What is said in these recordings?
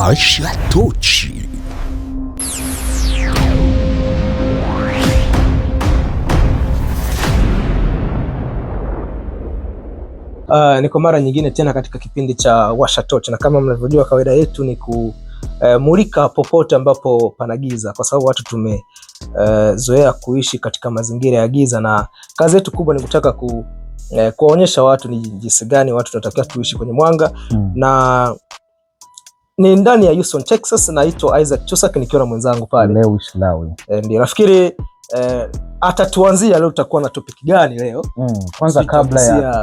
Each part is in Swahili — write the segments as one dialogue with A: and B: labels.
A: Washa Tochi.
B: Ni kwa mara nyingine tena katika kipindi cha Washa Tochi, na kama mnavyojua kawaida yetu ni kumulika popote ambapo pana giza, kwa sababu watu tumezoea kuishi katika mazingira ya giza, na kazi yetu kubwa ni kutaka kuwaonyesha watu ni jinsi gani watu tunatakiwa tuishi kwenye mwanga. Na ni ndani ya Houston, Texas. Naitwa Isaac Chusak nikiwa na mwenzangu pale
C: Lewis Lawi.
B: Ndio nafikiri atatuanzia leo tutakuwa na topic gani leo?
C: Kwanza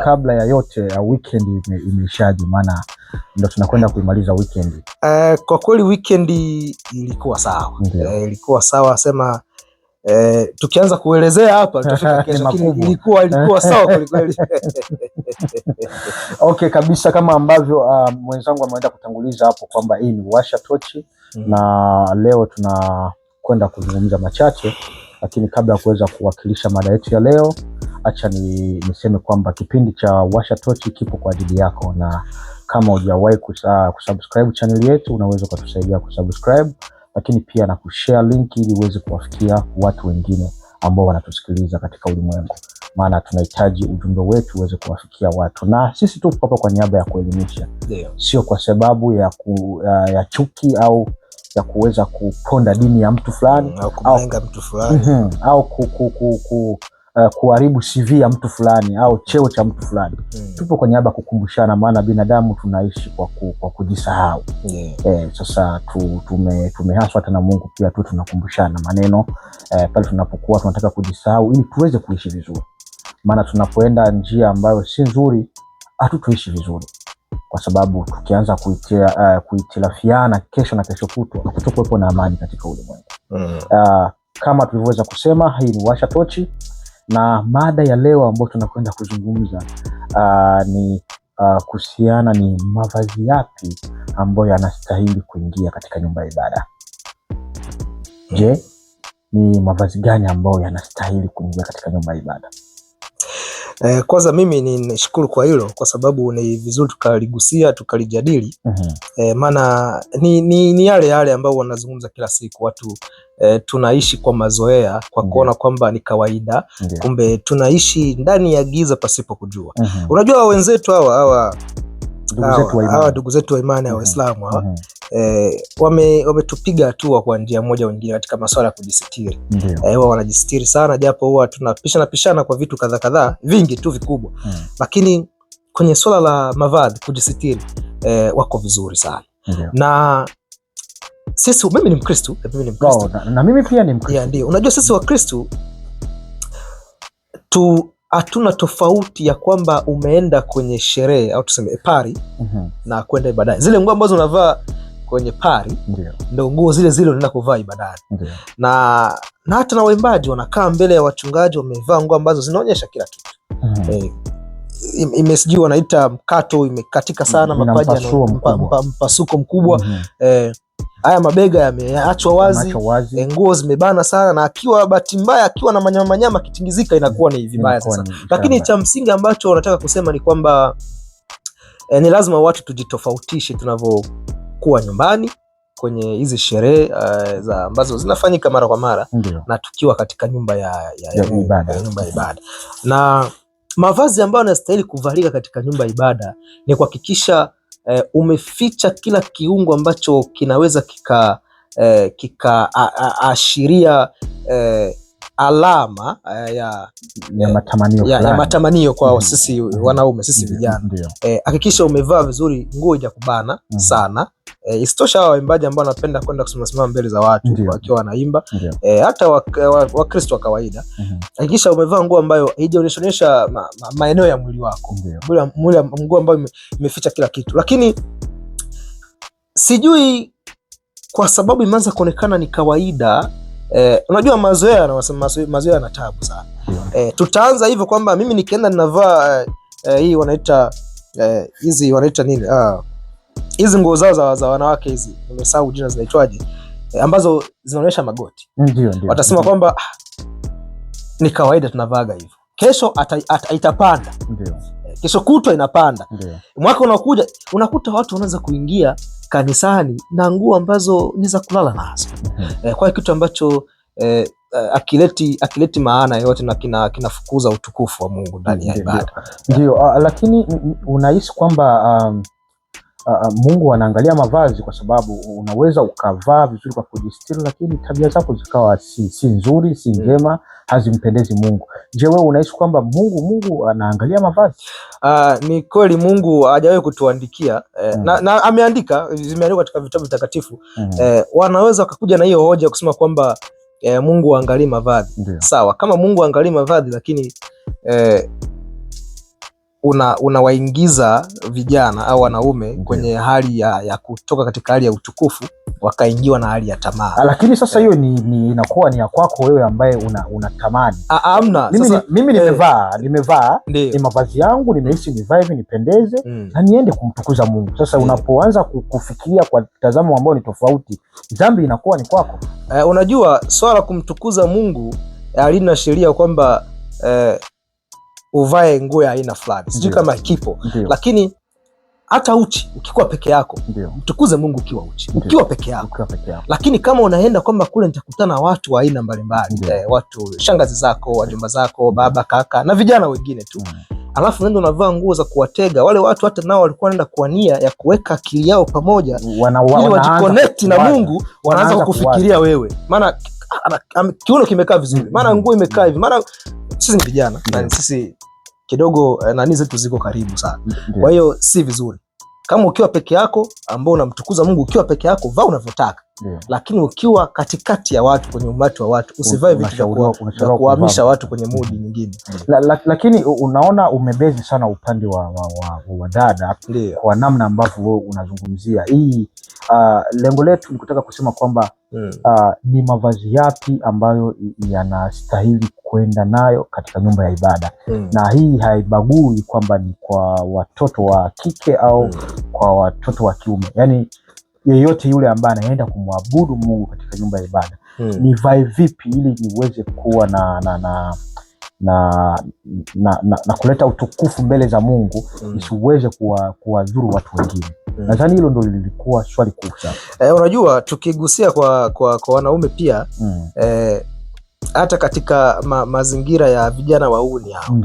C: kabla ya yote weekend imeishaje, maana ndio tunakwenda kuimaliza weekend.
B: Kwa kweli weekend ilikuwa sawa. Ilikuwa sawa, sema tukianza kuelezea hapa tutafika kesho, lakini ilikuwa sawa kweli kweli.
C: Okay kabisa, kama ambavyo mwenzangu ameenda kutanguliza hapo kwamba hii ni Washa Tochi. Na leo tunakwenda kuzungumza machache, lakini kabla ya kuweza kuwakilisha mada yetu ya leo, acha niseme kwamba kipindi cha Washa Tochi kipo kwa ajili yako, na kama hujawahi kusubscribe channel yetu unaweza kutusaidia kusubscribe, lakini pia na kushare link ili uweze kuwafikia watu wengine ambao wanatusikiliza katika ulimwengu, maana tunahitaji ujumbe wetu uweze kuwafikia watu, na sisi tupo hapa kwa niaba ya kuelimisha, sio kwa sababu ya chuki au ya kuweza kuponda dini ya mtu fulani
B: au kulenga mtu fulani
C: au kuharibu CV ya mtu fulani au cheo cha mtu fulani. Tupo kwa niaba kukumbushana, maana binadamu tunaishi kwa kujisahau. Sasa tumehaswa hata na Mungu pia tu tunakumbushana maneno pale tunapokuwa tunataka kujisahau ili tuweze kuishi vizuri, maana tunapoenda njia ambayo si nzuri hatutuishi vizuri, kwa sababu tukianza kuitilafiana kesho na kesho kutwa hakutakuwepo na amani katika ulimwengu. Kama tulivyoweza kusema, hii ni Washa Tochi, na mada ya leo ambayo tunakwenda kuzungumza ni kuhusiana ni mavazi yapi ambayo yanastahili kuingia katika nyumba ya ibada. Je, ni mavazi gani ambayo yanastahili kuingia katika nyumba ya ibada?
B: Kwanza mimi ninashukuru kwa hilo, kwa sababu ni vizuri tukaligusia tukalijadili. Maana ni yale ambao wanazungumza kila siku watu. Tunaishi kwa mazoea kwa kuona kwamba ni kawaida. Kumbe tunaishi ndani ya giza pasipo kujua. Unajua wenzetu hawa ndugu zetu wa imani ya Waislamu hawa wametupiga hatua kwa njia moja wengine katika masuala ya kujisitiri. Wao wanajisitiri sana, japo huwa tunapishana kwa vitu kadhaa vingi tu vikubwa, lakini kwenye swala la mavazi kujisitiri wako vizuri sana. Na sisi, mimi ni Mkristo,
C: na mimi pia ni Mkristo.
B: Ndio, unajua sisi wa Kristo hatuna tofauti ya kwamba umeenda kwenye sherehe au tuseme pari na kwenda ibadani. Zile nguo ambazo unavaa kwenye pari ndio nguo zile unaenda kuvaa ibadani. Na hata na waimbaji wanakaa mbele ya wachungaji wamevaa nguo ambazo zinaonyesha kila kitu. Imesijui wanaita mkato, imekatika sana, mapaja na mpasuko mkubwa. Haya mabega yameachwa wazi, nguo zimebana sana, na akiwa bahati mbaya akiwa na manyama kitingizika inakuwa ni vibaya sasa. Lakini cha msingi ambacho nataka kusema ni kwamba ni lazima watu tujitofautishe tunavyokuwa nyumbani kwenye hizi sherehe ambazo zinafanyika mara kwa mara, na tukiwa katika nyumba ya ibada. Na mavazi ambayo yanastahili kuvalika katika nyumba ya ibada ni kuhakikisha umeficha kila kiungo ambacho kinaweza kikaashiria alama ya matamanio kwa sisi wanaume, sisi vijana. Hakikisha umevaa vizuri, nguo ya kubana sana. Isitosha hawa waimbaji ambao wanapenda kwenda kusimama mbele za watu wakiwa wanaimba, hata Wakristo wa kawaida, hakikisha umevaa nguo ambayo haijaonyesha maeneo ya mwili wako, nguo ambayo imeficha kila kitu. Lakini sijui kwa sababu imeanza kuonekana ni kawaida. Unajua mazoea yana taabu sana. Tutaanza hivyo kwamba mimi nikienda ninavaa hii wanaita hizi wanaita nini, hizi nguo zao za wanawake hizi, nimesahau jina, zinaitwaje, ambazo zinaonyesha magoti. Watasema kwamba ni kawaida tunavaaga hivyo. Kesho itapanda, kesho kutwa inapanda. Mwaka unakuja unakuta watu wanaanza kuingia kanisani na nguo ambazo ni za kulala nazo. Kwa kitu ambacho akileti maana yote na kinafukuza utukufu wa Mungu ndani ya ibada.
C: Ndio, lakini unahisi kwamba Mungu anaangalia mavazi, kwa sababu unaweza ukavaa vizuri kwa kujistiri, lakini tabia zako zikawa si nzuri, si njema, hazimpendezi Mungu. Je, wewe unahisi kwamba Mungu anaangalia mavazi?
B: Ni kweli Mungu hajawahi kutuandikia na ameandika, zimeandikwa katika vitabu vitakatifu. Wanaweza wakakuja na hiyo hoja kusema kwamba Mungu angalie mavazi. Sawa, kama Mungu angalie mavazi, lakini unawaingiza vijana au wanaume kwenye hali ya kutoka katika hali ya utukufu wakaingiwa na hali ya tamaa.
C: Lakini sasa hiyo ni inakuwa ni ya kwako wewe ambaye unatamani.
B: Amna.
C: Mimi nimevaa ni mavazi yangu, nimeishi nivae hivi nipendeze na niende kumtukuza Mungu. Sasa unapoanza kufikiria kwa mtazamo ambao ni tofauti, dhambi inakuwa ni kwako.
B: Unajua swala kumtukuza Mungu halina sheria kwamba uvae nguo ya aina fulani. Sijui kama kipo. Lakini hata uchi ukikuwa peke yako, mtukuze Mungu ukiwa uchi, ukiwa peke yako. Lakini kama unaenda kwamba kule nitakutana watu wa aina mbalimbali, watu shangazi zako, wajomba zako, baba, kaka na vijana wengine tu, alafu nenda unavaa nguo za kuwatega wale watu, hata nao walikuwa wanaenda kwa nia ya kuweka akili yao pamoja ili wajiconnect na Mungu, wanaanza kukufikiria wewe. Maana kiuno kimekaa vizuri, maana nguo imekaa hivi, maana sisi ni vijana na sisi kidogo nani zetu ziko karibu sana. Kwa hiyo si vizuri. Kama ukiwa peke yako ambao unamtukuza Mungu ukiwa peke yako, vaa unavyotaka. Lakini ukiwa katikati ya watu, kwenye umati wa watu, usivae vitu vya kuhamisha watu kwenye mudi nyingine.
C: Lakini unaona umebezi sana upande wa dada kwa namna ambavyo wewe unazungumzia hii. Lengo letu ni kutaka kusema kwamba ni mavazi yapi ambayo yanastahili kwenda nayo katika nyumba ya ibada. Na hii haibagui kwamba ni kwa watoto wa kike au kwa watoto wa kiume. Yani yeyote yule ambaye anaenda kumwabudu Mungu katika nyumba ya ibada, ni vae vipi ili niweze kuwa na kuleta utukufu mbele za Mungu, isiweze kuwadhuru watu wengine. Nadhani hilo ndio lilikuwa swali kuu sana.
B: Unajua tukigusia kwa wanaume pia, hata katika mazingira ya vijana wauni hao,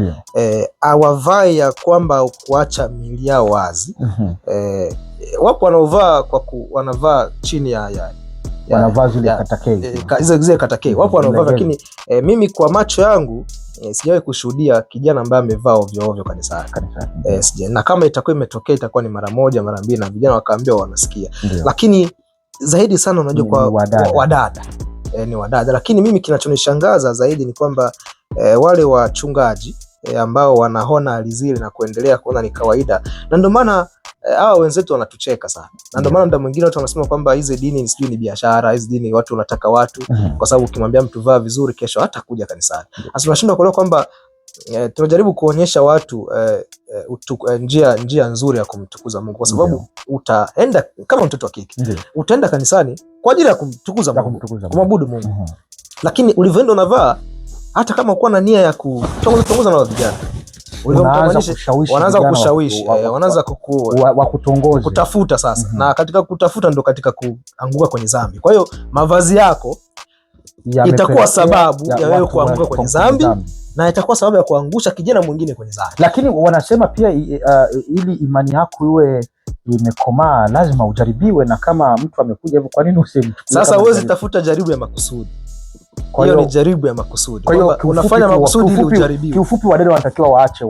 B: hawavai ya kwamba kuacha miili yao wazi. Wapo wanaovaa wanavaa chini ya
C: wanavaa zile katakei,
B: zile katakei, wapo wanaovaa. Lakini mimi kwa macho yangu sijawahi kushuhudia kijana ambaye amevaa ovyo ovyo kanisani. Na kama itakuwa imetokea itakuwa ni mara moja mara mbili na vijana wakaambiwa wanasikia. Lakini zaidi sana unajua kwa wadada ni wadada. Lakini mimi kinachonishangaza zaidi ni kwamba wale wachungaji ambao wanaona hali zile na kuendelea kuona ni kawaida, na ndio maana hawa wenzetu wanatucheka sana. Na ndio maana muda mwingine watu wanasema kwamba hizi dini sijui ni biashara, hizi dini watu wanataka watu, kwa sababu ukimwambia mtu vaa vizuri kesho hata kuja kanisani. Sasa tunashindwa kuelewa kwamba tunajaribu kuonyesha watu njia nzuri ya kumtukuza Mungu, kwa sababu utaenda kama mtoto wa kike, utaenda kanisani kwa ajili ya kumtukuza Mungu, kumwabudu Mungu. Lakini ulivyoenda unavaa, hata kama uko na nia ya kutongoza na vijana, wanaanza kukushawishi, wanaanza
C: kukutongoza,
B: kutafuta sasa. Na katika kutafuta ndo katika kuanguka kwenye dhambi. Kwa hiyo mavazi yako itakuwa sababu ya wewe kuanguka kwenye dhambi, na itakuwa sababu ya kuangusha kijana mwingine kwenye dhambi.
C: Lakini wanasema pia ili imani yako iwe imekomaa lazima ujaribiwe, na kama mtu amekuja hivyo, kwa nini usimchukue?
B: Sasa huwezi tafuta jaribu ya makusudi. Kwa hiyo ni jaribu ya makusudi. Kwa hiyo unafanya makusudi ili ujaribiwe.
C: Kiufupi wadada wanatakiwa waache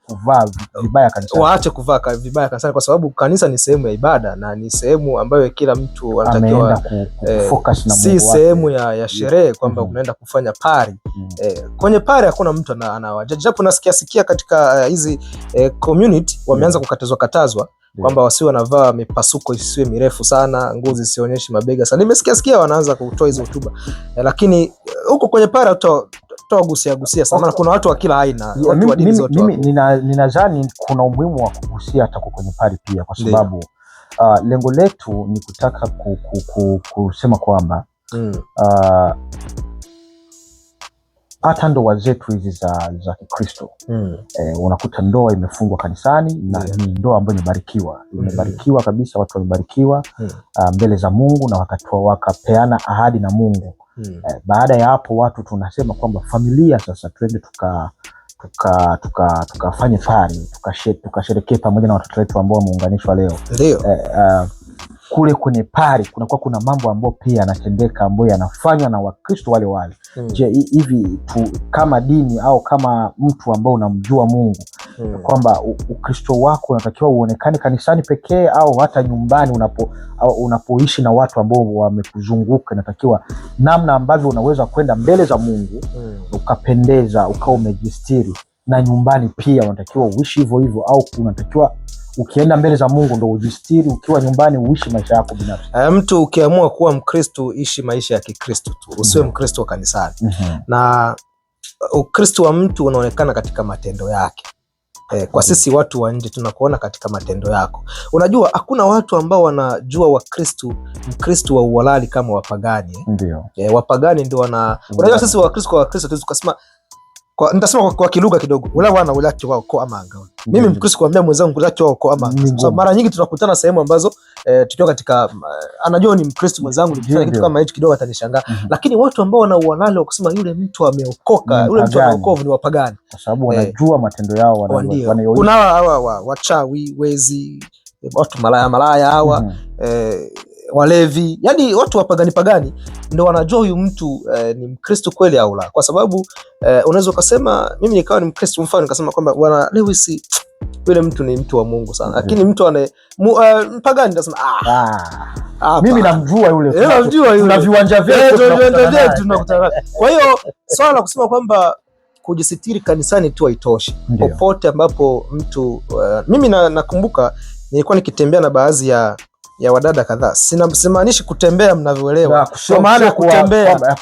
C: kuvaa vibaya kanisani.
B: Waache kuvaa vibaya kanisani, kwa sababu kanisa ni sehemu ya ibada na ni sehemu ambayo kila mtu anatakiwa
C: kufocus na Mungu.
B: Si sehemu ya sherehe kwamba unaenda kufanya pari. Kwenye pari hakuna mtu anawajaji. Japo nasikia katika hizi community wameanza kukatazwa kwamba wasiwe wanavaa mipasuko isiwe mirefu sana, nguo zisionyeshe mabega sana. Nimesikia wanaanza kutoa hizo hotuba. Lakini huko kwenye para gusia sana. Kuna watu wa kila aina, watu wa dini zote.
C: Mimi ninadhani kuna umuhimu wa kugusia hata kwenye pari pia, kwa sababu lengo letu ni kutaka kusema kwamba hata ndoa zetu hizi za Kikristo unakuta ndoa imefungwa kanisani na ni ndoa ambayo imebarikiwa kabisa, watu wamebarikiwa mbele za Mungu na wakapeana ahadi na Mungu. Baada ya hapo watu tunasema kwamba familia sasa twende tukafanye fari, tukasherekee pamoja na watoto wetu ambao wameunganishwa leo.
B: Ndio.
C: Kule kwenye pari kuna mambo ambayo pia yanatendeka ambayo yanafanywa na Wakristo wale. Je, hivi kama dini au kama mtu ambao unamjua Mungu kwamba Ukristo wako unatakiwa uonekane kanisani pekee au hata nyumbani unapoishi na watu ambao wamekuzunguka, inatakiwa namna ambavyo unaweza kwenda mbele za Mungu ukapendeza, ukao umejistiri, na nyumbani pia unatakiwa uishi hivyo au unatakiwa ukienda mbele za Mungu ndo ujistiri, ukiwa nyumbani uishi maisha yako binafsi?
B: Mtu ukiamua kuwa Mkristo, ishi maisha ya Kikristo tu, usiwe Mkristo wa kanisani. Na Ukristo wa mtu unaonekana katika matendo yake. Kwa sisi watu wa nje tunakuona katika matendo yako. Unajua hakuna watu ambao wanajua Mkristo wa uhalali kama wapagani.
C: Ndio.
B: Wapagani ndio unajua sisi Wakristo tukasema nitasema kwa kilugha kidogo, wala wana ulaki wao kwa amanga. Mimi Mkristo kuambia mwenzangu ulaki wao kwa amanga. So mara nyingi tunakutana sehemu ambazo tukiwa katika anajua ni Mkristo mwenzangu, nikifanya kitu kama hicho kidogo atanishangaa. Lakini watu ambao wana uhalali wa kusema yule mtu ameokoka, yule mtu ameokovu, ni wapagani,
C: kwa sababu wanajua matendo yao wanayoishi.
B: Kuna hawa wachawi, wezi, watu malaya hawa walevi, yani watu wapagani ndio wanajua huyu mtu ni Mkristo kweli au la. Kwa sababu unaweza ukasema mimi nikawa ni Mkristo, mfano nikasema kwamba bwana Lewis yule mtu ni mtu wa Mungu sana, lakini mtu mpagani nitasema
C: mimi namjua yule,
B: tuna
C: viwanja vyetu
B: tunakutana. Kwa hiyo swala la kusema kwamba kujisitiri kanisani tu haitoshi. Popote ambapo mtu mimi nakumbuka nilikuwa nikitembea na baadhi ya wadada kadhaa. Simaanishi kutembea mnavyoelewa. Kwa maana kutembea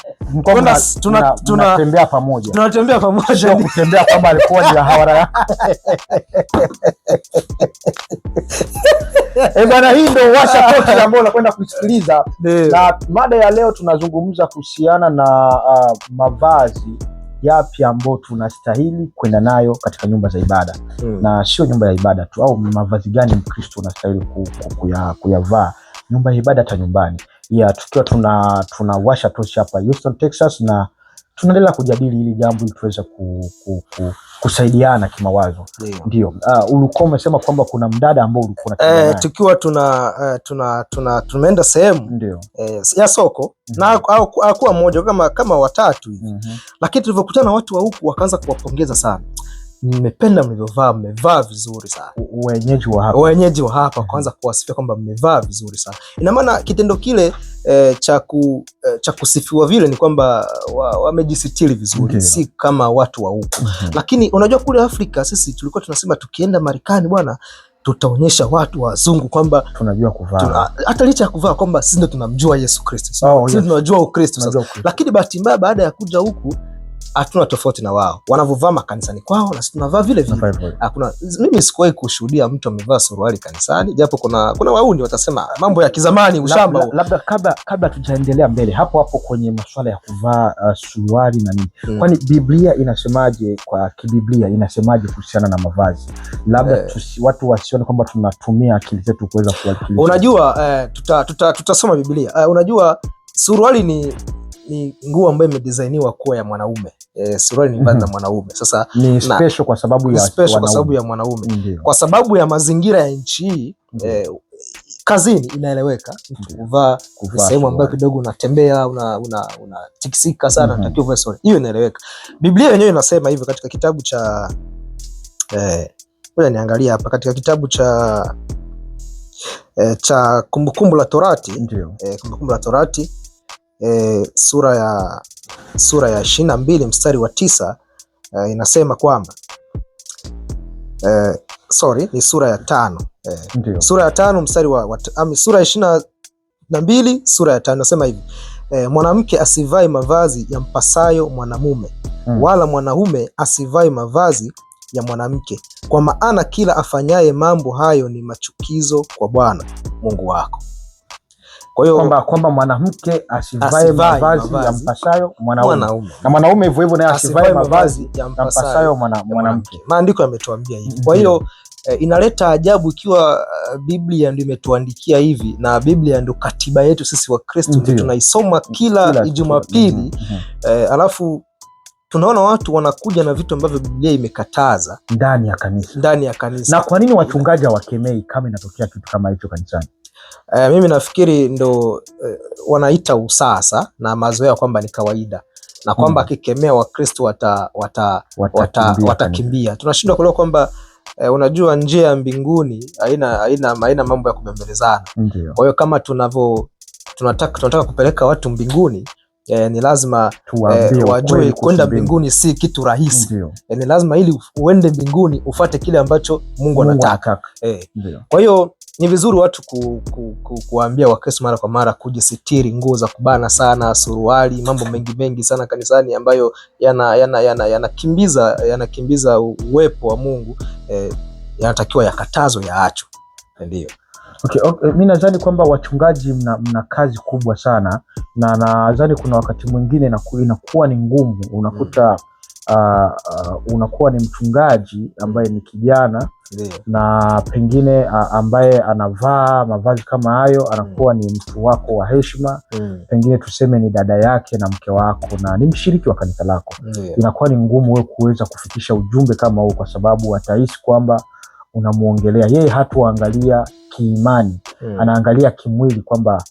C: tunatembea pamoja.
B: Tunatembea pamoja.
C: Sio kutembea kama alikuwa ni hawara. Bwana, hii ndio Washa Talk ambayo unakwenda kusikiliza. Na mada ya leo tunazungumza kuhusiana na mavazi yapi ambao tunastahili kwenda nayo katika nyumba za ibada. Na sio nyumba ya ibada tu, au mavazi gani Mkristo unastahili kuyavaa nyumba ya ibada hata nyumbani. Tukiwa tunawasha toshi hapa Houston, Texas, na tunaendelea kujadili hili jambo ili tuweze kusaidiana kimawazo. Ndio. Ulikuwa umesema kwamba kuna mdada ambao ulikuwa unataka
B: tukiwa tumeenda sehemu
C: ndio
B: ya soko na hakuwa mmoja kama watatu hivi. Lakini tulivyokutana watu wa huku wakaanza kuwapongeza sana. Mmependa mlivyovaa, mmevaa vizuri sana. Wenyeji wa hapa kwanza kuwasifia kwamba mmevaa vizuri sana. Ina maana kitendo kile cha kusifiwa vile ni kwamba wamejisitiri vizuri, si kama watu wa huku. Lakini unajua kule Afrika sisi tulikuwa tunasema tukienda Marekani bwana tutaonyesha watu wazungu kwamba
C: tunajua kuvaa.
B: Hata licha ya kuvaa kwamba sisi ndio tunamjua Yesu Kristo. Sisi tunajua Ukristo. Lakini bahati mbaya baada ya kuja huku hatuna tofauti na wao. Wanavovaa makanisani kwao na sisi tunavaa vile vile. Mimi sikuwahi kushuhudia mtu amevaa suruali kanisani, japo kuna wauni watasema mambo ya kizamani, ushamba.
C: Labda kabla tujaendelea mbele hapo kwenye masuala ya kuvaa suruali na nini. Kwani Biblia inasemaje, kwa kibiblia inasemaje kuhusiana na mavazi? Labda watu wasione kwamba tunatumia akili zetu kuweza kuwakilisha.
B: Unajua tutasoma Biblia. Unajua suruali ni nguo ambayo imedesigniwa kuwa ya mwanaume. Suruali ni vazi la mwanaume. Sasa
C: ni special kwa sababu ya
B: mwanaume. Kwa sababu ya mazingira ya nchi hii, kazini inaeleweka mtu kuvaa sehemu ambayo kidogo unatembea unatikisika sana, unatakiwa uvae suruali. Hiyo inaeleweka. Biblia yenyewe inasema hivyo katika kitabu cha ngoja niangalia hapa katika kitabu cha Kumbukumbu la Torati. Kumbukumbu la Torati sura ya 22 mstari wa 9 inasema kwamba ni sura ya 5. Sura ya 5 mstari sura ya 22 sura ya 5 inasema hivi: mwanamke asivae mavazi ya mpasayo mwanamume, wala mwanaume asivae mavazi ya mwanamke, kwa maana kila afanyaye mambo hayo ni machukizo kwa Bwana Mungu wako.
C: Kwa hiyo kwamba mwanamke asivae mavazi yampasayo mwanaume na mwanaume hivyo hivyo naye asivae mavazi yampasayo mwanamke.
B: Maandiko yametuambia hivi. Kwa hiyo inaleta ajabu ikiwa Biblia ndio imetuandikia hivi, na Biblia ndio katiba yetu sisi wa Kristo, ndio tunaisoma kila Jumapili. Alafu tunaona watu wanakuja na vitu ambavyo Biblia imekataza
C: ndani ya kanisa. Na kwa nini wachungaji hawakemei kama inatokea kitu kama hicho kanisani?
B: Mimi nafikiri ndo wanaita usasa na mazoea kwamba ni kawaida, na kwamba akikemea Wakristo watakimbia. Tunashindwa kuelewa kwamba unajua njia ya mbinguni haina mambo ya kubembelezana. Kwa hiyo kama tunataka kupeleka watu mbinguni, ni lazima wajue kwenda mbinguni si kitu rahisi. Ni lazima ili uende mbinguni ufuate kile ambacho Mungu anataka. Kwa hiyo ni vizuri watu kuambia Wakristo mara kwa mara kujisitiri, nguo za kubana sana, suruali, mambo mengi sana kanisani ambayo yanakimbiza uwepo wa Mungu, yanatakiwa yakatazwe, yaachwe. Ndio.
C: Okay, mimi nadhani kwamba wachungaji mna kazi kubwa sana, na nadhani kuna wakati mwingine inakuwa ni ngumu. Unakuta unakuwa ni mchungaji ambaye ni kijana na pengine ambaye anavaa mavazi kama hayo, anakuwa ni mtu wako wa heshima, pengine tuseme ni dada yake na mke wako na ni mshiriki wa kanisa lako. Inakuwa ni ngumu wewe kuweza kufikisha ujumbe kama huu, kwa sababu atahisi kwamba unamuongelea yeye, hatuangalia kiimani, anaangalia kimwili, kwamba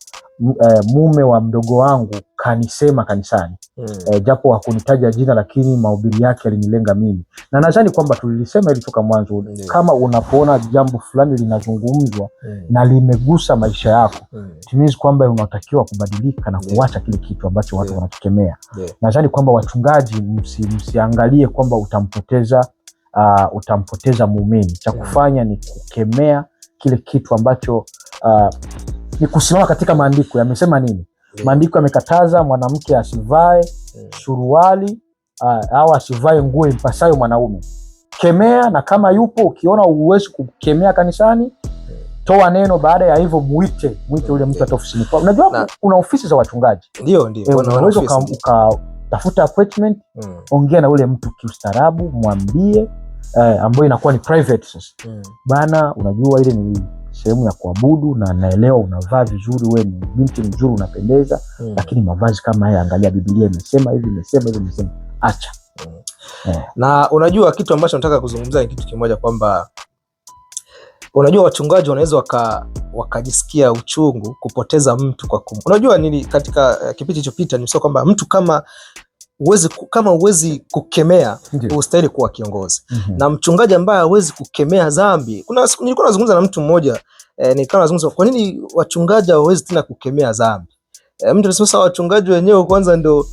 C: mume wa mdogo wangu kanisema kanisani, japo hakunitaja jina, lakini mahubiri yake alinilenga mimi. Na nadhani kwamba tulilisema ili toka mwanzo, kama unapoona jambo fulani linazungumzwa na limegusa maisha yako, timizi kwamba unatakiwa kubadilika na kuacha kile kitu ambacho watu wanakikemea. Nadhani kwamba wachungaji msiangalie kwamba utampoteza muumini. Cha kufanya ni kukemea kile kitu ambacho ni kusimama katika maandiko. Yamesema nini? Maandiko yamekataza mwanamke asivae suruali au asivae nguo impasayo mwanaume. Kemea, na kama yupo ukiona uwezi kukemea kanisani, toa neno. Baada ya hivyo muite ule mtu hata ofisini. Unajua kuna ofisi za wachungaji.
B: Ndio.
C: Unaweza ukatafuta appointment, ongea na ule mtu kiustaarabu, mwambie ambayo inakuwa ni private sasa. Bana, unajua ile ni sehemu ya kuabudu na naelewa unavaa vizuri, wewe ni binti mzuri, unapendeza, lakini mavazi kama haya, angalia Biblia imesema hivi, acha.
B: Na unajua kitu ambacho nataka kuzungumzia ni kitu kimoja, kwamba unajua wachungaji wanaweza wakajisikia uchungu kupoteza mtu unajua nini, katika kipindi kilichopita nimesema kwamba mtu kama uwezi kukemea, ustahili kuwa kiongozi. Na mchungaji ambaye hawezi kukemea dhambi, nilikuwa nazungumza na mtu mmoja, nilikuwa nazungumza kwa nini wachungaji hawawezi tena kukemea dhambi. Mtu anasema wachungaji wenyewe kwanza ndio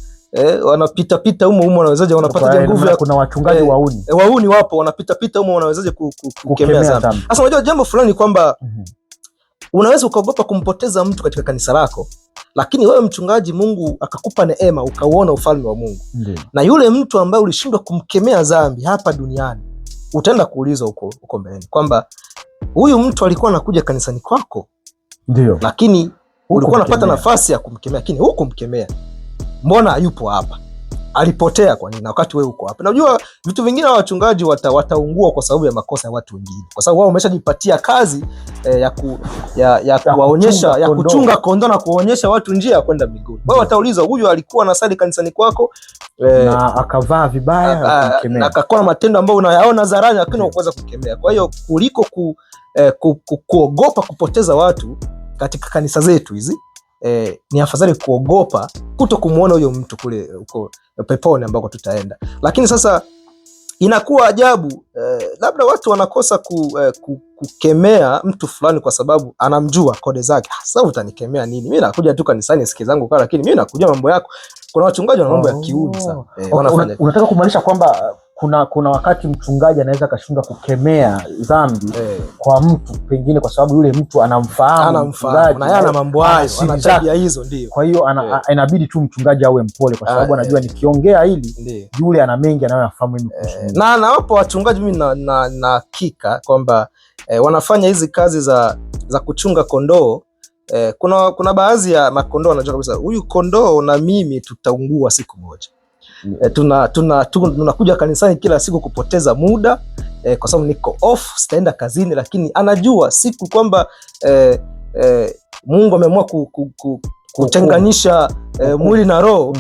B: wanapita humo, wanawezaje wanapata nguvu ya
C: kuna wachungaji
B: wauni wapo, wanapita humo, wanawezaje kukemea dhambi. Sasa unajua jambo fulani kwamba unaweza ukaogopa kumpoteza mtu katika kanisa lako, lakini wewe mchungaji, Mungu akakupa neema ukauona ufalme wa Mungu. Na yule mtu ambaye ulishindwa kumkemea dhambi hapa duniani, utaenda kuulizwa huko mbeleni kwamba huyu mtu alikuwa anakuja kanisani kwako, lakini ulikuwa unapata nafasi ya kumkemea, lakini hukumkemea. Mbona hayupo hapa? Alipotea kwa nini? Na wakati wewe uko hapa. Unajua vitu vingine wachungaji wataungua kwa sababu ya makosa ya watu wengine, kwa sababu wao wameshajipatia kazi ya kuwaonyesha, ya kuchunga kondoo na kuonyesha watu njia ya kwenda mbinguni. Wao wataulizwa, huyu alikuwa anasali kanisani kwako
C: na akavaa vibaya
B: na akakuwa na matendo ambayo unayaona zarani, lakini hukuweza kukemea. Kwa hiyo kuliko kuogopa kupoteza watu katika kanisa zetu hizi, ni afadhali kuogopa kuto kumuona huyo mtu kule uko peponi ambako tutaenda. Lakini sasa inakuwa ajabu, labda watu wanakosa kukemea mtu fulani kwa sababu anamjua kode zake. Sasa utanikemea nini? Mimi nakuja tu kanisani sikie zangu kwa, lakini mimi nakuja mambo yako. Kuna wachungaji wana mambo ya kiuni sana.
C: Unataka kumaanisha kwamba kuna wakati mchungaji anaweza akashindwa kukemea dhambi kwa mtu, pengine kwa sababu yule mtu anamfahamu
B: na yeye ana mambo hayo, ana tabia hizo. Ndio,
C: kwa hiyo inabidi tu mchungaji awe mpole, kwa sababu anajua nikiongea hili yule ana mengi anayoyafahamu mimi kuhusu.
B: Na wapo wachungaji mimi na hakika kwamba wanafanya hizi kazi za kuchunga kondoo kuna baadhi ya makondoo wanajua kabisa huyu kondoo na mimi tutaungua siku moja. Tunakuja kanisani kila siku kupoteza muda kwa sababu niko off, sitaenda kazini, lakini anajua siku kwamba Mungu ameamua kutenganisha mwili na roho,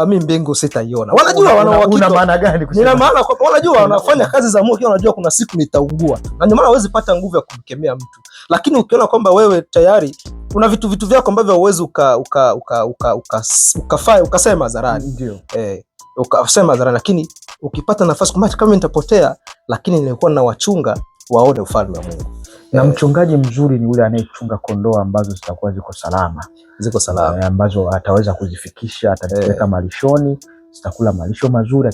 B: mimi mbingu sitaiona. Wanajua
C: una maana gani kusema?
B: Nina maana kwa wanajua wanafanya kazi za Mungu, wanajua kuna siku nitaungua. Na ndio maana hawezi pata nguvu ya kumkemea mtu. Lakini ukiona kwamba wewe tayari kuna vitu vyako ambavyo huwezi ukasema hadharani.
C: Ndio.
B: Ukasema hadharani, lakini ukipata nafasi kama nitapotea, lakini nilikuwa na wachunga waone ufalme wa Mungu.
C: Na mchungaji mzuri ni yule anayechunga kondoo ambazo zitakuwa ziko salama, ambazo ataweza kuzifikisha, atazipeleka malishoni, zitakula malisho mazuri,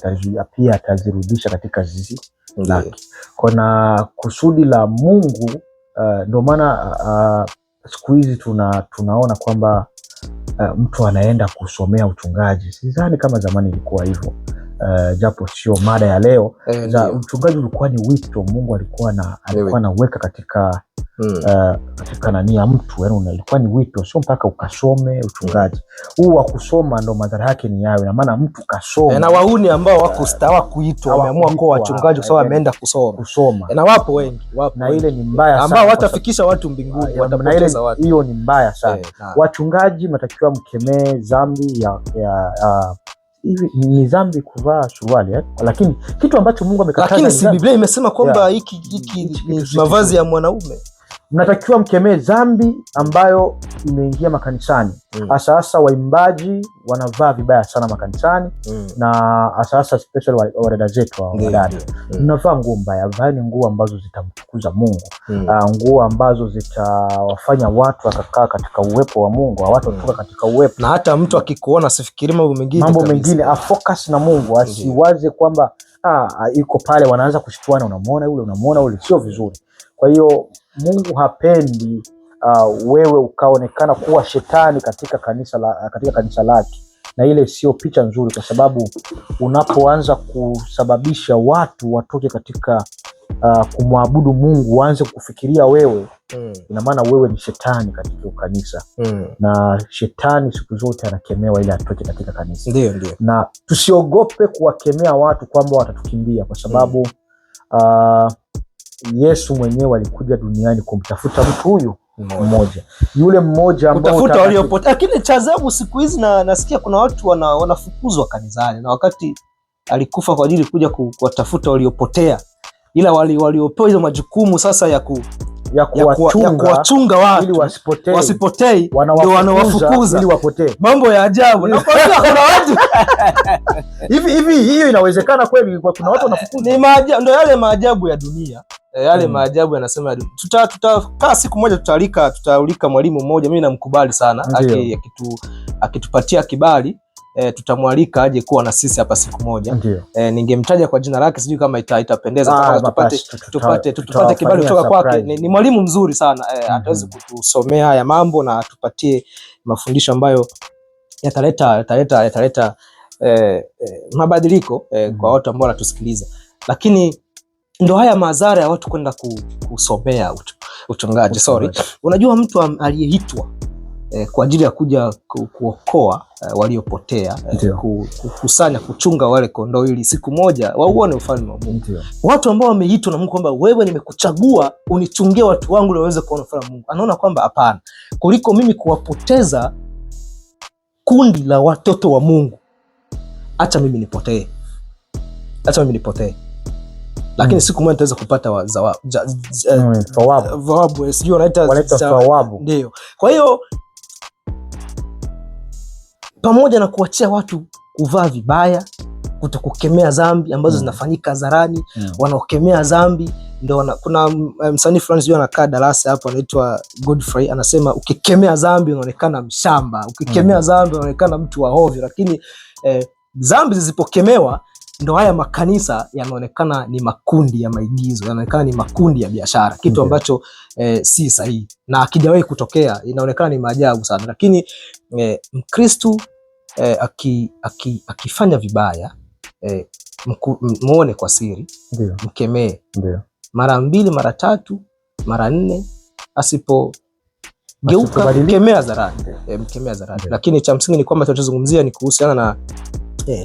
C: pia atazirudisha katika zizi lake. Kuna kusudi la Mungu. Ndio maana siku hizi tunaona kwamba mtu anaenda kusomea uchungaji. Sidhani kama zamani ilikuwa hivyo. Japo sio mada ya leo. Uchungaji ulikuwa ni wito Mungu alikuwa anaweka katika nani ya mtu, yani ilikuwa ni wito, sio mpaka ukasome uchungaji. Huu wa kusoma ndo madhara yake ni yawe, na maana mtu kasoma.
B: Na wauni ambao wakustawa kuitwa wameamua kuwa wachungaji kwa sababu ameenda kusoma. Na wapo wengi,
C: na ile ni mbaya sana,
B: ambao watafikisha watu mbinguni, watapoteza watu.
C: Hiyo ni mbaya sana. Wachungaji mtakiwa mkemee dhambi ya hivi ni dhambi kuvaa suruali, lakini kitu ambacho Mungu amekataza.
B: Lakini si Biblia imesema kwamba hiki ni mavazi ya mwanaume?
C: Mnatakiwa mkemee dhambi ambayo imeingia makanisani. Hasa waimbaji wanavaa vibaya sana makanisani, na hasa especially wadada zetu wa wadada. Mnavaa nguo mbaya, vaeni nguo ambazo zitamtukuza Mungu. Nguo ambazo zitawafanya watu wakakaa katika uwepo wa Mungu, watu watoka katika uwepo.
B: Na hata mtu akikuona asifikiri mambo mengine,
C: afocus na Mungu, asiwaze kwamba iko pale wanaanza kushtuana, unamuona ule, sio vizuri. Kwa hiyo Mungu hapendi wewe ukaonekana kuwa shetani katika kanisa lake, na ile sio picha nzuri, kwa sababu unapoanza kusababisha watu watoke katika kumwabudu Mungu, waanze kufikiria wewe, ina maana wewe ni shetani katika kanisa. Na shetani siku zote anakemewa ili atoke katika kanisa.
B: Ndio.
C: Na tusiogope kuwakemea watu kwamba watatukimbia, kwa sababu Yesu mwenyewe alikuja duniani kumtafuta mtu huyu mmoja, yule mmoja ambao
B: kutafuta waliopotea. Lakini cha ajabu siku hizi nasikia kuna watu wanafukuzwa kanisani, na wakati alikufa kwa ajili kuja kuwatafuta waliopotea, ila waliopewa hizo majukumu sasa ya kuwachunga watu
C: ili
B: wasipotei, ndio wanawafukuza
C: ili wapotee.
B: Mambo ya ajabu. Na kwa hiyo kuna watu
C: hivi hiyo inawezekana kweli? Kuna watu wanafukuza.
B: Ni maajabu, ndio yale maajabu ya dunia. Yale maajabu yanasema tutakaa siku moja tutaulika mwalimu mmoja, mimi namkubali sana, akitupatia kibali tutamwalika aje kuwa na sisi hapa siku moja. Ningemtaja kwa jina lake, sijui kama itapendeza kama tupate kibali kutoka kwake. Ni mwalimu mzuri sana, ataweza kutusomea haya mambo na atupatie mafundisho ambayo yataleta mabadiliko kwa watu ambao wanatusikiliza. Lakini ndo haya madhara ya watu kwenda kusomea uchungaji. Unajua mtu aliyeitwa kwa ajili ya kuja kuokoa waliopotea, kukusanya, kuchunga wale kondoo ili siku moja wauone ufalme wa Mungu. Watu ambao wameitwa na Mungu kwamba wewe nimekuchagua unichungie watu wangu ili waweze kuona ufalme wa Mungu, anaona kwamba hapana, kuliko mimi kuwapoteza kundi la watoto wa Mungu, acha mimi nipotee. Lakini siku moja nitaweza kupata thawabu, sijui wanaita
C: thawabu.
B: Ndio. Kwa hiyo pamoja na kuachia watu kuvaa vibaya, kutokukemea dhambi ambazo zinafanyika hadharani, wanaokemea dhambi ndio. Kuna msanii fulani sio anakaa darasa hapo, anaitwa Godfrey, anasema ukikemea dhambi unaonekana mshamba, ukikemea dhambi unaonekana mtu wa hovyo. Lakini dhambi zisipokemewa ndo haya makanisa yanaonekana ni makundi ya maigizo, yanaonekana ni makundi ya biashara, kitu ambacho si sahihi na hakijawahi kutokea. Inaonekana ni maajabu sana. Lakini Mkristo akifanya vibaya, muone kwa siri, mkemee mara 2, mara 3, mara 4. geuka, kemea hadharani, mkemea hadharani. Lakini cha msingi ni kwamba tunachozungumzia ni kuhusiana na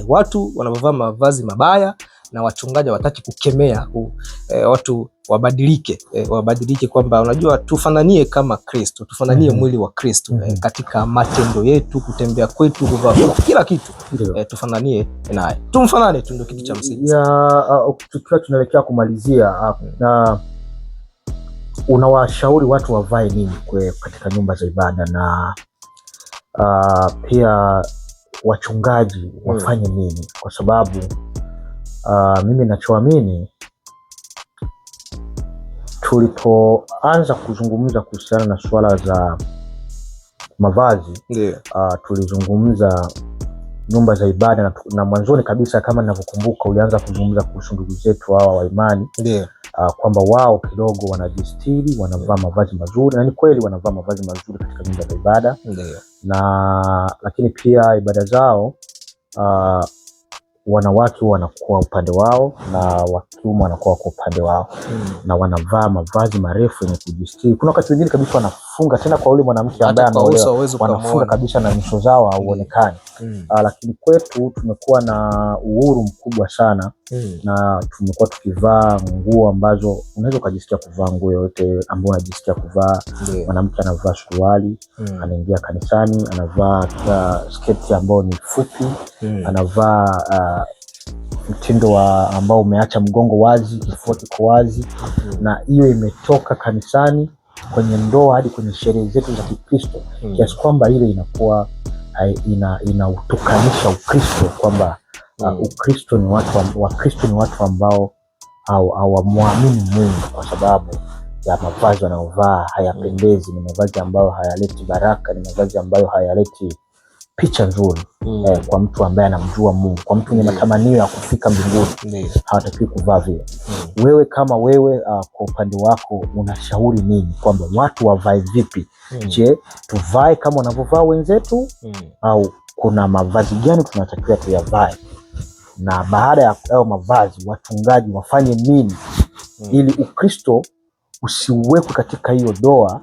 B: watu wanaovaa mavazi mabaya, na wachungaji wataki kukemea watu wabadilike, wabadilike, kwamba unajua tufananie kama Kristo, tufananie mwili wa Kristo katika matendo yetu, kutembea kwetu, kuvaa kila kitu, tufananie naye, tumfanane tu, ndio kitu cha msingi.
C: Tukiwa tunaelekea kumalizia, na unawashauri watu wavae nini katika nyumba za ibada, na pia wachungaji wafanye nini? Kwa sababu mimi nachoamini, tulipoanza kuzungumza kuhusiana na swala za mavazi, tulizungumza nyumba za ibada, na mwanzoni kabisa kama ninavyokumbuka ulianza kuzungumza kuhusu ndugu zetu hawa wa imani, kwamba wao kidogo wanajistiri, wanavaa mavazi mazuri, na ni kweli wanavaa mavazi mazuri katika nyumba za ibada, lakini pia ibada zao wanawake wanakuwa upande wao na wakiume wanakuwa kwa upande wao, na wanavaa mavazi marefu yenye kujistiri. Kuna wakati wengine kabisa wanafunga, tena kwa yule mwanamke ambaye anaolewa, wanafunga kabisa na nyuso zao hauonekani. Lakini kwetu tumekuwa na uhuru mkubwa sana, na tumekuwa tukivaa nguo ambazo unaweza kujisikia kuvaa nguo yote ambayo unajisikia kuvaa. Mwanamke anavaa suruali, anaingia kanisani, anavaa sketi ambayo ni fupi, anavaa mtindo ambao umeacha mgongo wazi, kifua kiko wazi, na hiyo imetoka kanisani, kwenye ndoa, hadi kwenye sherehe zetu za Kikristo, kiasi kwamba ile inakuwa inautukanisha Ukristo, kwamba Ukristo ni Wakristo ni watu ambao hawamwamini Mungu, kwa sababu ya mavazi wanayovaa hayapendezi, ni mavazi ambayo hayaleti baraka, ni mavazi ambayo hayaleti picha nzuri kwa mtu ambaye anamjua Mungu, kwa mtu mwenye matamanio ya kufika mbinguni, hawatakiwi kuvaa vile. Wewe kama wewe, kwa upande wako unashauri nini, kwamba watu wavae vipi? Je, tuvae kama wanavyovaa wenzetu, au kuna mavazi gani tunatakiwa tuyavae? Na baada ya hayo mavazi, wachungaji wafanye nini ili Ukristo usiwekwe katika hiyo doa,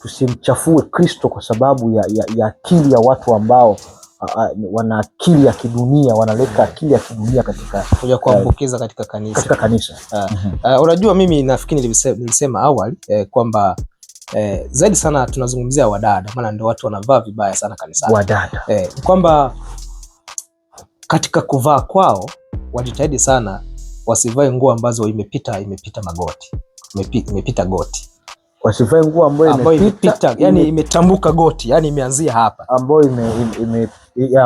C: tusimchafue Kristo kwa sababu ya akili ya watu ambao wana akili ya kidunia, wanaleta akili ya kidunia katika
B: kuja kuambukiza katika kanisa. Unajua, mimi nafikiri nilisema awali kwamba zaidi sana tunazungumzia wadada, maana ndio watu wanavaa vibaya sana kanisani.
C: Wadada
B: kwamba katika kuvaa kwao wajitahidi sana wasivae nguo ambazo imepita magoti, imepita goti.
C: Wasivae nguo ambayo
B: imepita, yani imetambuka goti, yani imeanzia hapa,
C: ambayo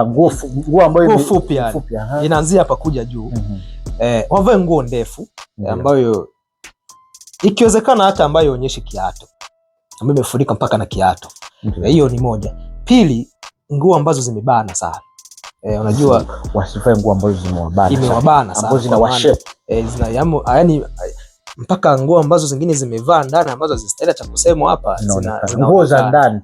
C: nguo ambayo
B: fupi, yani inaanzia hapa kuja juu. Wavae nguo ndefu ambayo ikiwezekana hata ambayo ionyeshi kiato, ambayo imefunika mpaka na kiato. Hiyo ni moja. Pili, nguo ambazo zimebana sana. Unajua,
C: wasivae nguo ambazo
B: imewabana sana,
C: ambazo zina washe,
B: yani mpaka nguo ambazo zingine zimevaa ndani ambazo zistahili cha kusema hapa,
C: nguo za ndani.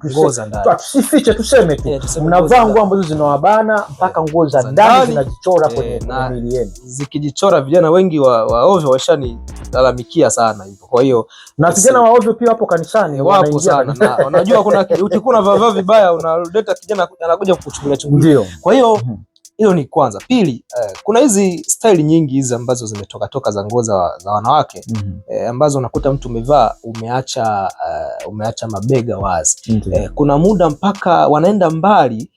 C: Tusifiche, tuseme tu mnavaa nguo ambazo zinawabana, mpaka nguo za ndani zinajichora kwenye miili yenu.
B: Zikijichora, vijana wengi wa ovyo washanilalamikia sana hivyo. Kwa hiyo
C: na vijana wa ovyo pia hapo kanisani
B: wapo sana, na unajua ukikuna vaa vibaya unaleta kijana anakuja kukuchungulia. Kwa hiyo hilo ni kwanza. Pili, kuna hizi style nyingi hizi ambazo zimetoka za nguo za wanawake, ambazo unakuta mtu umevaa umeacha mabega wazi. Kuna muda mpaka wanaenda mbali,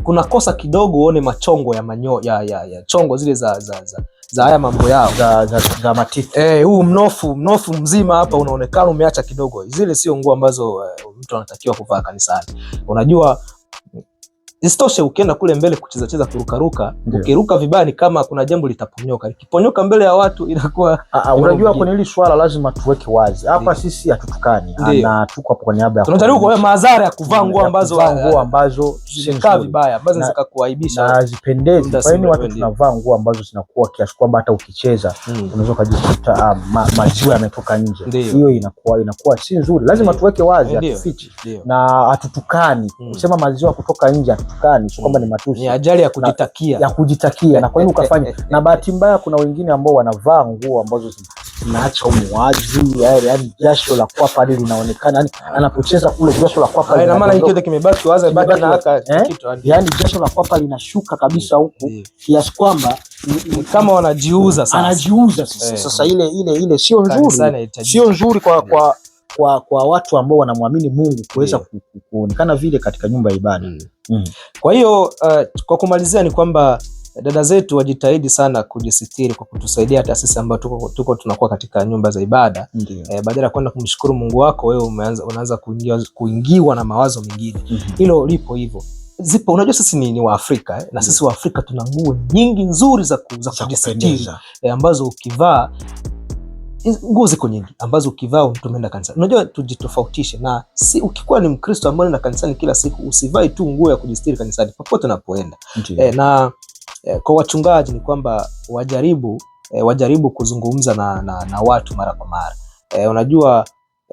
B: kuna kosa kidogo uone machongo ya chongo zile za haya mambo yao
C: za matiti.
B: Huu mnofu mzima hapa unaonekana umeacha kidogo. Zile sio nguo ambazo mtu anatakiwa kuvaa kanisani. Unajua, isitoshe ukienda kule mbele kucheza kurukaruka, ukiruka vibaya ni kama kuna jambo litaponyoka. Likiponyoka mbele ya watu inakuwa
C: unajua, kwenye hili swala lazima tuweke wazi. Hapa sisi hatutukani, na tuko hapo kwa niaba ya
B: tunajaribu kwa madhara ya kuvaa nguo ambazo zinakaa vibaya, ambazo zikakuaibisha
C: na zipendezi. Kwa hiyo watu tunavaa nguo ambazo zinakuwa kiasi kwamba hata ukicheza unaweza kujikuta maziwa yametoka nje. Hiyo inakuwa si nzuri. Lazima tuweke wazi, hatufichi na hatutukani. Kusema maziwa kutoka nje hatukani, sio kwamba ni matusi,
B: ni ajali ya kujitakia.
C: Na kwa nini ukafanya? Na bahati mbaya kuna wengine ambao wanavaa nguo ambazo inaacha umuazi, yaani jasho la kwapa hadi linaonekana, yani anapocheza kule jasho la kwapa
B: ina maana hiyo kimebaki wazi, baki na haka kitu,
C: yani jasho la kwapa linashuka kabisa huku kiasi kwamba
B: kama wanajiuza sasa,
C: anajiuza sasa. Sasa ile sio nzuri, sio nzuri kwa watu ambao wanamwamini Mungu kuweza kuonekana vile katika nyumba ya ibada.
B: Kwa hiyo kwa kumalizia ni kwamba dada zetu wajitahidi sana kujisitiri kwa kutusaidia hata sisi ambao tuko tunakuwa katika nyumba za ibada. Badala ya kwenda kumshukuru Mungu wako, wewe unaanza kuingiwa na mawazo mengine. Hilo lipo hivyo. Zipo, unajua sisi ni wa Afrika na sisi wa Afrika tuna nguo nyingi nzuri za kujisitiri ambazo ukivaa, nguo ziko nyingi ambazo ukivaa tumeenda kanisa. Unajua tujitofautishe, na si ukikuwa ni Mkristo ambaye unaenda kanisani kila siku, usivai tu nguo ya kujistiri kanisani popote unapoenda. Na kwa wachungaji ni kwamba wajaribu kuzungumza na watu mara kwa mara. Unajua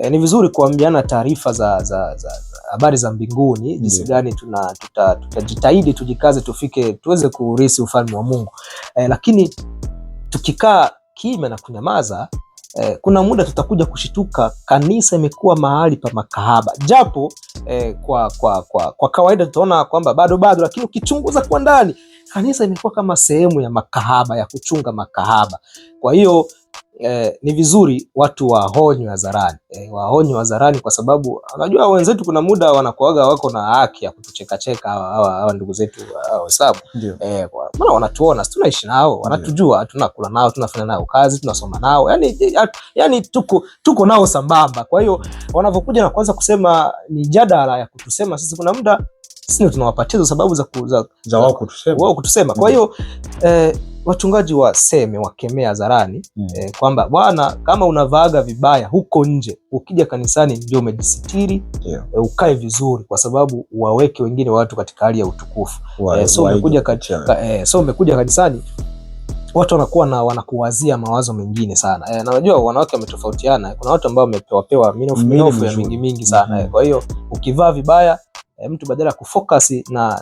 B: ni vizuri kuambiana taarifa za habari za mbinguni, jinsi gani tutajitahidi tujikaze tuweze kuurisi ufalme wa Mungu. Lakini tukikaa kimya na kunyamaza, kuna muda tutakuja kushituka kanisa imekuwa mahali pa makahaba. Japo kwa kawaida tutaona kwamba bado, lakini ukichunguza kwa ndani, kanisa imekuwa kama sehemu ya makahaba, ya kuchunga makahaba. Kwa hiyo ni vizuri watu waonywe hadharani, kwa sababu unajua wenzetu kuna muda wanakuaga wako na haki ya kutucheka hawa ndugu zetu Waislamu. Maana wanatuona, tunaishi nao, wanatujua, tunakula nao, tunafanya nao kazi, tunasoma nao, yani tuko nao sambamba. Kwa hiyo wanavyokuja na kuanza kusema ni jadala ya kutusema sisi, kuna muda sisi tunawapatia sababu za wao kutusema. Kwa hiyo wachungaji wakemea hadharani kwamba bwana, kama unavaaga vibaya huko nje, ukija kanisani ndio umejisitiri, ukae vizuri, kwa sababu waweke wengine watu katika hali ya utukufu. So umekuja kanisani, watu wanakuwazia mawazo mengine sana. Na unajua wanawake wametofautiana, kuna watu ambao wamepewa minofu ya mingi sana. Kwa hiyo ukivaa vibaya, mtu badala ya kufocus na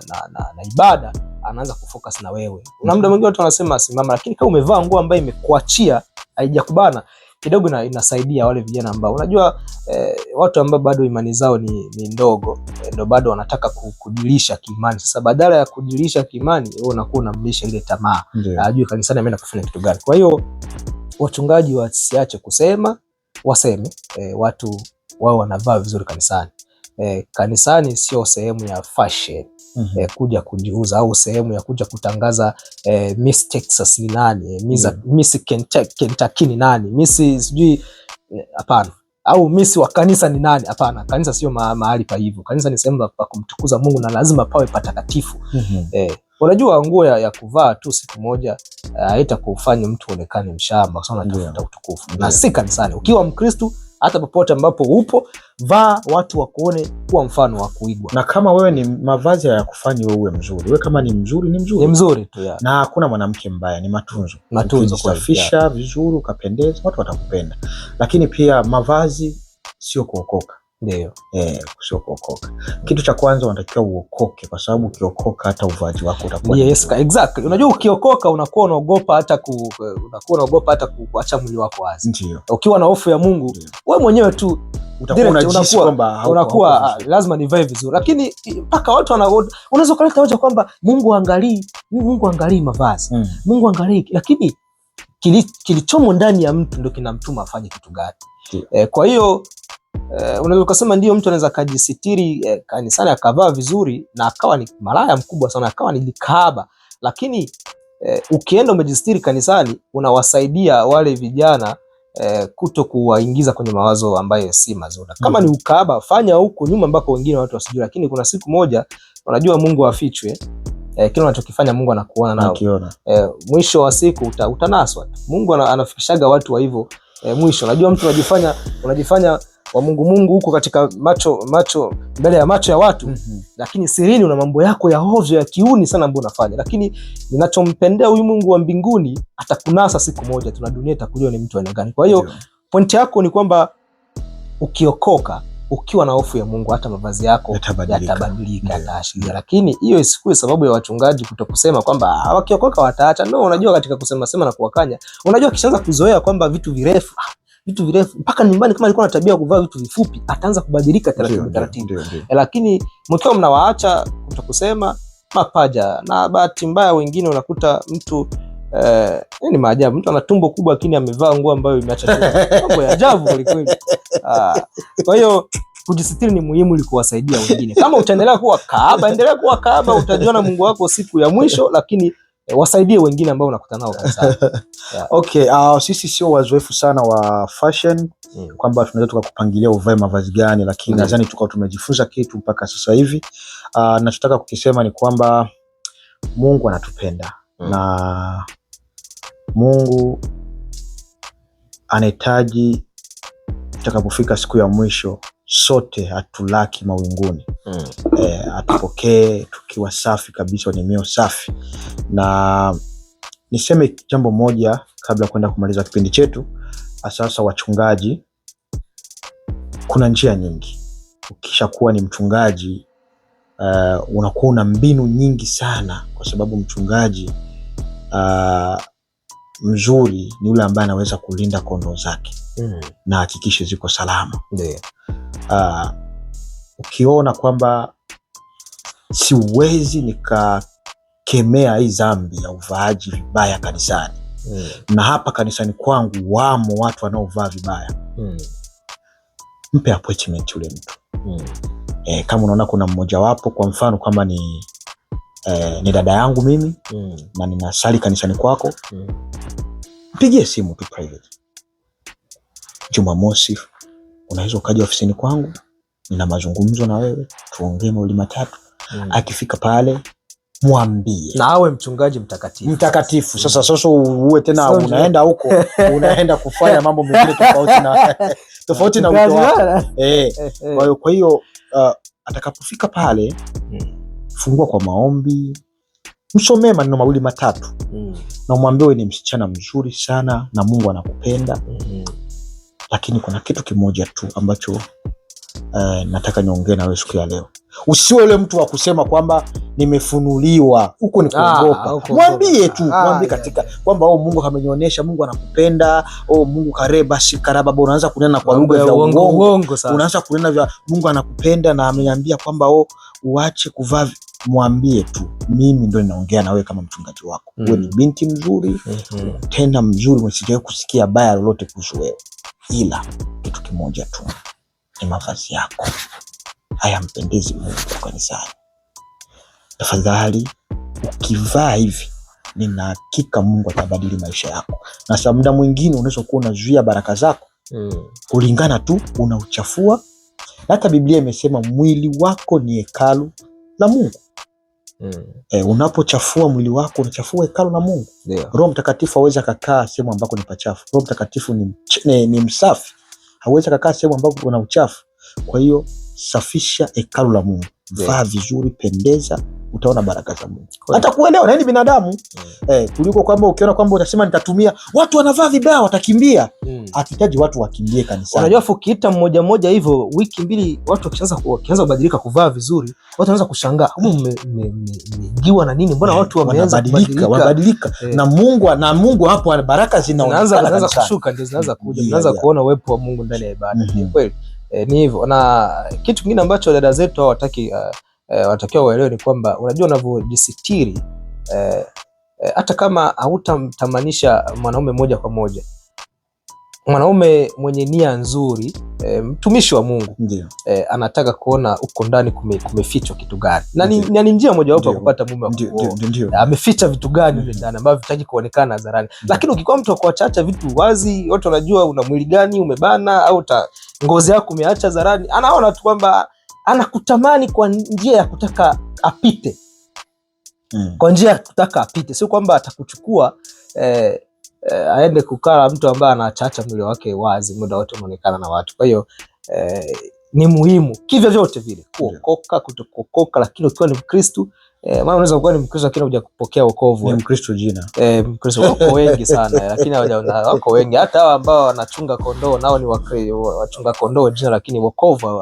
B: ibada anaanza kufocus na wewe. Kuna muda mwingine watu wanasema simama, lakini kama umevaa nguo ambayo imekuachia, haijakubana kidogo, inasaidia wale vijana ambao unajua watu ambao bado imani zao ni ndogo, ndio bado wanataka kujilisha kiimani. Sasa badala ya kujilisha kiimani, wewe unakuwa unamlisha ile tamaa, ajue kanisani ameenda kufanya kitu gani. Kwa hiyo wachungaji wasiache kusema, waseme watu wao wanavaa vizuri kanisani. Kanisani sio sehemu ya fashion, kuja kujiuza, au sehemu ya kuja kutangaza Miss Texas ni nani, Miss Kentucky ni nani, Miss sijui, hapana, au Miss wa kanisa ni nani. Hapana, kanisa sio mahali pa hivyo. Kanisa ni sehemu pa kumtukuza Mungu, na lazima pawe patakatifu. Unajua nguo ya kuvaa tu siku moja haitakufanya mtu onekane mshamba, kwa sababu unatafuta utukufu. Na si kanisani. Ukiwa Mkristo, hata popote ambapo upo, vaa watu wakuone kuwa mfano wa kuigwa.
C: Na kama wewe ni mavazi ya kufanya wewe uwe mzuri. Wewe kama ni mzuri, ni
B: mzuri tu ya.
C: Na hakuna mwanamke mbaya, ni matunzo. Ukisafisha vizuri, ukapendeza, watu watakupenda. Lakini pia mavazi sio kuokoka.
B: Ndio.
C: Sio kuokoka. Kitu cha kwanza unatakiwa uokoke, kwa sababu ukiokoka hata uvaji wako utakuwa.
B: Yes, exactly. Unajua ukiokoka unakuwa unaogopa hata kuacha mwili wako wazi.
C: Ndio.
B: Ukiwa na hofu ya Mungu, wewe mwenyewe tu unakuwa lazima nivae vizuri. Lakini mpaka watu unaweza kuleta hoja kwamba Mungu angalii mavazi. Mungu angalii, lakini kilichomo ndani ya mtu ndio kinamtuma afanye kitu gani. Kwa hiyo unaweza kusema ndio mtu anaweza kujisitiri kanisani akavaa vizuri na akawa ni malaya mkubwa sana, akawa ni kahaba. Lakini ukienda umejisitiri kanisani, unawasaidia wale vijana kuto kuwaingiza kwenye mawazo ambayo si mazuri. Kama ni ukahaba, fanya huko nyuma ambako wengine watu wasijui, lakini kuna siku moja, unajua Mungu afichwe. Kile unachokifanya Mungu anakuona nao. Mwisho wa siku utanaswa. Mungu anafikishaga watu wa hivyo mwisho. Unajua mtu unajifanya wa Mungu huko katika macho mbele ya macho ya watu, lakini sirini una mambo yako ya hovyo ya kiuni sana ambayo unafanya. Lakini ninachompendea huyu Mungu wa mbinguni, atakunasa siku moja, tuna dunia itakujua ni mtu aina gani. Kwa hiyo pointi yako ni kwamba ukiokoka ukiwa na hofu ya Mungu hata mavazi yako yatabadilika, yataashiria. Lakini hiyo isikuwe sababu ya wachungaji kutokusema kwamba wakiokoka wataacha. No, unajua katika kusema sema na kuwakanya, unajua kishaanza kuzoea kwamba vitu virefu mpaka nyumbani, kama alikuwa na tabia kuvaa vitu vifupi, ataanza kubadilika taratibu. Lakini mkiwa mnawaacha kutokusema, mapaja na bahati mbaya wengine unakuta mtu ni maajabu, mtu ana tumbo kubwa lakini amevaa nguo ambayo imeacha mambo ya ajabu kweli. Kwa hiyo kujisitiri ni muhimu ili kuwasaidia wengine. Kama utaendelea kuwa kahaba, endelea kuwa kahaba, utajiona Mungu wako siku ya mwisho, lakini wasaidie wengine ambao unakutana nao kanisani.
C: Okay, sisi sio wazoefu sana wa fashion kwamba tunaweza tukakupangilia uvae mavazi gani, lakini nadhani tukao tumejifunza kitu mpaka sasa hivi. Nachotaka kukisema ni kwamba Mungu anatupenda na Mungu anahitaji tutakapofika siku ya mwisho sote atulaki mawinguni. Atupokee tukiwa safi kabisa, wenye mioyo safi. Na niseme jambo moja kabla kwenda kumaliza kipindi chetu. Sasa wachungaji, kuna njia nyingi. Ukisha kuwa ni mchungaji unakuwa una mbinu nyingi sana, kwa sababu mchungaji mzuri ni yule ambaye anaweza kulinda kondoo zake na hakikishe ziko salama. Ukiona kwamba siwezi nikakemea hii dhambi ya uvaaji vibaya kanisani, na hapa kanisani kwangu wamo watu wanaovaa vibaya, mpe appointment yule mtu. Kama unaona kuna mmoja wapo, kwa mfano kama ni dada yangu mimi na ninasali kanisani kwako, mpigie simu tu private. Jumamosi unaweza ukaja ofisini kwangu, nina mazungumzo na wewe, tuongee mawili matatu. Akifika pale mwambie,
B: na awe mchungaji mtakatifu.
C: Sasa uwe tena unaenda huko unaenda kufanya mambo mengine tofauti na wito wako. Kwa hiyo atakapofika pale, fungua kwa maombi, msomee maneno mawili matatu, na umwambie wewe ni msichana mzuri sana na Mungu anakupenda. Lakini kuna kitu kimoja tu ambacho nataka niongee na wewe siku ya leo. Usiwe yule mtu wa kusema kwamba nimefunuliwa, huko ni kuogopa. Mwambie tu, mwambie katika kwamba Mungu amenionyesha, Mungu anakupenda, Mungu kareba sikaraba. Unaanza kunena kwa lugha ya uongo, unaanza kunena vya Mungu anakupenda na ameniambia kwamba uache kuvaa. Mwambie tu, mimi ndio ninaongea na wewe kama mchungaji wako. Wewe ni binti mzuri, tena mzuri, msijawahi kusikia baya lolote kuhusu wewe, ila kitu kimoja tu, ni mavazi yako hayampendezi Mungu kanisani. Tafadhali ukivaa hivi, nina hakika Mungu atabadili maisha yako. Na saa muda mwingine unaweza kuwa unazuia baraka zako kulingana tu unauchafua. Hata Biblia imesema mwili wako ni hekalu la Mungu. Unapochafua mwili wako unachafua hekalu la Mungu. Roho Mtakatifu hawezi kukaa sehemu ambako ni pachafu. Roho Mtakatifu ni msafi, hawezi kukaa sehemu ambako kuna uchafu. Kwa hiyo safisha hekalu la Mungu, vaa vizuri, pendeza, utaona baraka za Mungu. Hata kuelewa na ni binadamu kuliko kwamba ukiona kwamba utasema nitatumia watu wanavaa vibaya watakimbia. Akihitaji watu wakimbie kanisani.
B: Unajua ukiita mmoja hivyo, wiki mbili watu wakianza kubadilika kuvaa vizuri, watu wanaanza kushangaa, mmegiwa na nini? Mbona watu wameanza kubadilika? Na Mungu hapo baraka zinaanza kushuka, ndio zinaanza kuja, unaanza kuona uwepo wa Mungu ndani ya ibada. Ni kweli. Ni hivyo. Na kitu kingine ambacho dada zetu watakiwa waelewe ni kwamba unajua unavyojisitiri, hata kama hautamtamanisha mwanaume moja kwa moja, mwanaume mwenye nia nzuri, mtumishi wa Mungu, anataka kuona uko ndani kumefichwa kitu gani, na ni njia moja wapo ya kupata mume wa kuoa. Ameficha vitu gani mle ndani ambavyo vitaki kuonekana hadharani. Lakini ukikuwa mtu akuacha vitu wazi, watu wanajua una mwili gani, umebana au ngozi yako umeacha hadharani, anaona tu kwamba anakutamani kwa njia ya kutaka apite. Kwa njia ya kutaka apite, sio kwamba atakuchukua aende kukaa mtu ambaye anaacha mwili wake wazi muda wote unaonekana na watu. Kwa hiyo ni muhimu kivyo vyote vile kuokoka, kutokokoka, lakini ukiwa ni Mkristo maana unaweza kuwa ni Mkristo lakini huja kupokea wokovu.
C: Ni Mkristo jina.
B: Mkristo wako wengi sana lakini wako wengi. Hata hao ambao wanachunga kondoo nao ni wachunga kondoo jina, lakini wokovu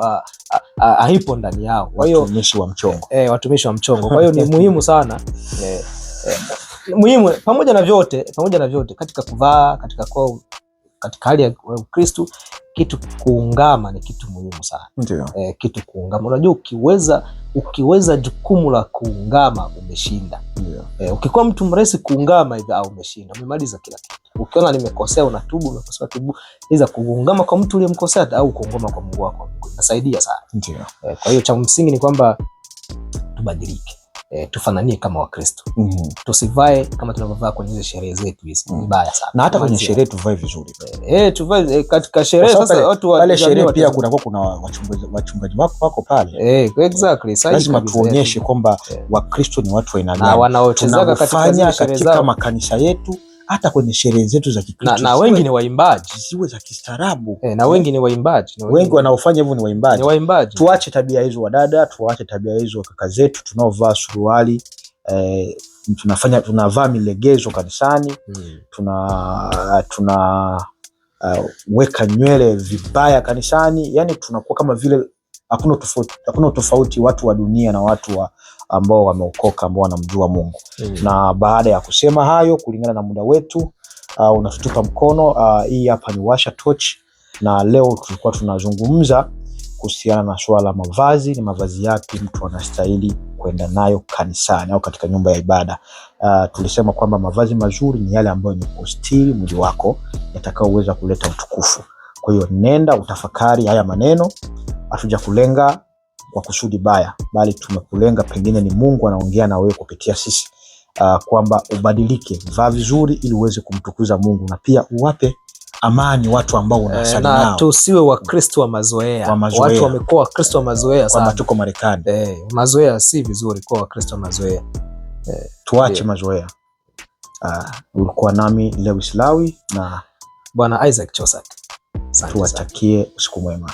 B: haipo ndani yao. Kwa hiyo
C: watumishi wa mchongo.
B: Watumishi wa mchongo. Kwa hiyo ni muhimu sana muhimu pamoja na vyote katika kuvaa, katika hali ya Ukristo, kitu kuungama ni kitu muhimu sana.
C: Ndio.
B: Kitu kuungama. Unajua ukiweza jukumu la kuungama umeshinda.
C: Ndio.
B: Ukikuwa mtu mresi kuungama hivi umeshinda. Umemaliza kila kitu. Ukiona nimekosea unatubu, tubu. Iza kuungama kwa mtu uliyemkosea au kuungama kwa Mungu wako. Inasaidia sana.
C: Ndio.
B: Kwa hiyo cha msingi ni kwamba tubadilike. Tufananie kama Wakristo. Tusivae kama tunavyovaa kwenye hizo sherehe zetu hizi. Ni baya sana.
C: Na hata kwenye sherehe tuvae vizuri.
B: Tuvae katika sherehe. Sasa watu
C: wale sherehe pia kuna wachungaji wako pale.
B: Exactly.
C: Lazima tuonyeshe kwamba Wakristo ni watu wa aina gani.
B: Na wanaochezeka
C: katika makanisa yetu, hata kwenye sherehe zetu za Kikristo.
B: Na wengi ni waimbaji,
C: siwe za kistaarabu.
B: Na wengi ni waimbaji.
C: Wengi wanaofanya hivyo ni waimbaji.
B: Ni waimbaji.
C: Tuache tabia hizo wadada, tuache tabia hizo kaka zetu tunaovaa suruali, tunavaa milegezo kanisani, weka nywele vibaya kanisani, yani tunakuwa kama vile hakuna tofauti watu wa dunia na watu ambao wameokoka, ambao wanamjua Mungu. Na baada ya kusema hayo, kulingana na muda wetu, unatutupa mkono. Hii hapa ni Washa Torch, na leo tulikuwa tunazungumza kuhusiana na swala la mavazi. Ni mavazi yapi mtu anastahili kwenda nayo kanisani au katika nyumba ya ibada. Tulisema kwamba mavazi mazuri ni yale ambayo ni kustiri mwili wako, yatakaoweza kuleta utukufu. Kwa hiyo nenda utafakari haya maneno. Hatuja kulenga kwa kusudi baya, bali tumekulenga pengine ni Mungu anaongea na wewe kupitia sisi, kwamba ubadilike, vaa vizuri ili uweze kumtukuza Mungu, na pia uwape amani watu ambao unasali nao.
B: Na tusiwe Wakristo wa mazoea. Watu wamekuwa Wakristo wa mazoea sana.
C: Kama tuko Marekani.
B: Mazoea si vizuri kwa Wakristo wa mazoea.
C: Tuache mazoea. Ulikuwa nami Lewis Lawi na
B: Bwana Isaac Chosak.
C: Tuwatakie usiku mwema.